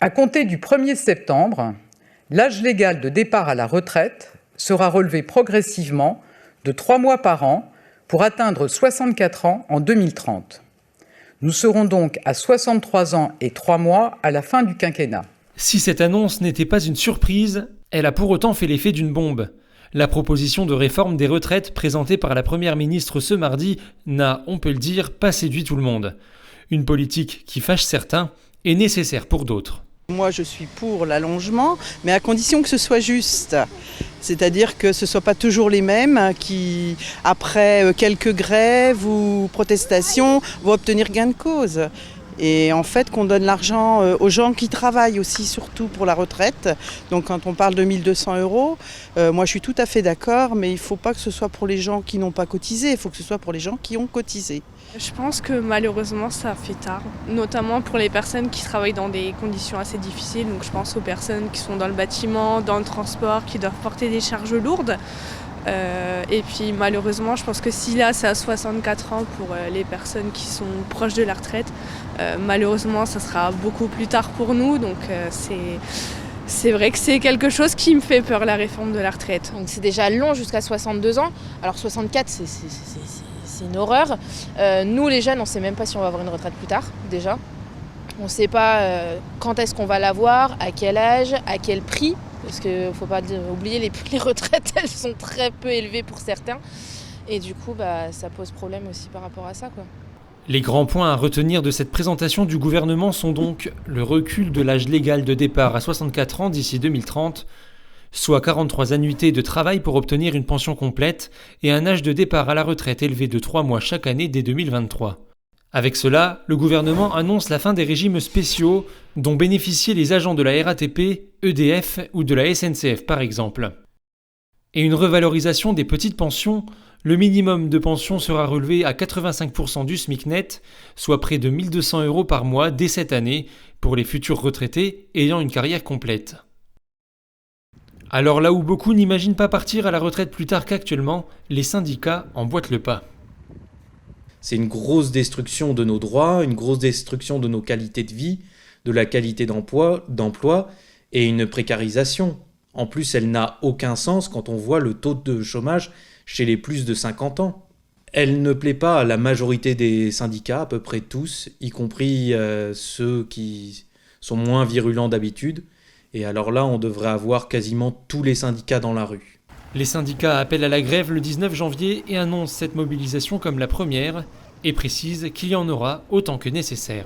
À compter du 1er septembre, l'âge légal de départ à la retraite sera relevé progressivement de 3 mois par an pour atteindre 64 ans en 2030. Nous serons donc à 63 ans et 3 mois à la fin du quinquennat. Si cette annonce n'était pas une surprise, elle a pour autant fait l'effet d'une bombe. La proposition de réforme des retraites présentée par la Première ministre ce mardi n'a, on peut le dire, pas séduit tout le monde. Une politique qui fâche certains est nécessaire pour d'autres. Moi, je suis pour l'allongement, mais à condition que ce soit juste. C'est-à-dire que ce ne soient pas toujours les mêmes qui, après quelques grèves ou protestations, vont obtenir gain de cause. Et en fait, qu'on donne l'argent aux gens qui travaillent aussi, surtout pour la retraite. Donc quand on parle de 1 200 €, moi je suis tout à fait d'accord, mais il ne faut pas que ce soit pour les gens qui n'ont pas cotisé, il faut que ce soit pour les gens qui ont cotisé. Je pense que malheureusement ça fait tard, notamment pour les personnes qui travaillent dans des conditions assez difficiles. Donc je pense aux personnes qui sont dans le bâtiment, dans le transport, qui doivent porter des charges lourdes. Et puis malheureusement, je pense que si là c'est à 64 ans pour les personnes qui sont proches de la retraite, malheureusement ça sera beaucoup plus tard pour nous. Donc c'est vrai que c'est quelque chose qui me fait peur, la réforme de la retraite. Donc c'est déjà long jusqu'à 62 ans. Alors 64 c'est une horreur. Nous les jeunes, on ne sait même pas si on va avoir une retraite plus tard déjà. On ne sait pas quand est-ce qu'on va l'avoir, à quel âge, à quel prix. Parce qu'il ne faut pas oublier, les retraites, elles sont très peu élevées pour certains. Et du coup, ça pose problème aussi par rapport à ça, quoi. Les grands points à retenir de cette présentation du gouvernement sont donc le recul de l'âge légal de départ à 64 ans d'ici 2030, soit 43 annuités de travail pour obtenir une pension complète et un âge de départ à la retraite élevé de 3 mois chaque année dès 2023. Avec cela, le gouvernement annonce la fin des régimes spéciaux dont bénéficiaient les agents de la RATP, EDF ou de la SNCF par exemple. Et une revalorisation des petites pensions, le minimum de pension sera relevé à 85% du SMIC net, soit près de 1 200 € par mois dès cette année pour les futurs retraités ayant une carrière complète. Alors là où beaucoup n'imaginent pas partir à la retraite plus tard qu'actuellement, les syndicats emboîtent le pas. C'est une grosse destruction de nos droits, une grosse destruction de nos qualités de vie, de la qualité d'emploi et une précarisation. En plus, elle n'a aucun sens quand on voit le taux de chômage chez les plus de 50 ans. Elle ne plaît pas à la majorité des syndicats, à peu près tous, y compris ceux qui sont moins virulents d'habitude. Et alors là, on devrait avoir quasiment tous les syndicats dans la rue. Les syndicats appellent à la grève le 19 janvier et annoncent cette mobilisation comme la première et précisent qu'il y en aura autant que nécessaire.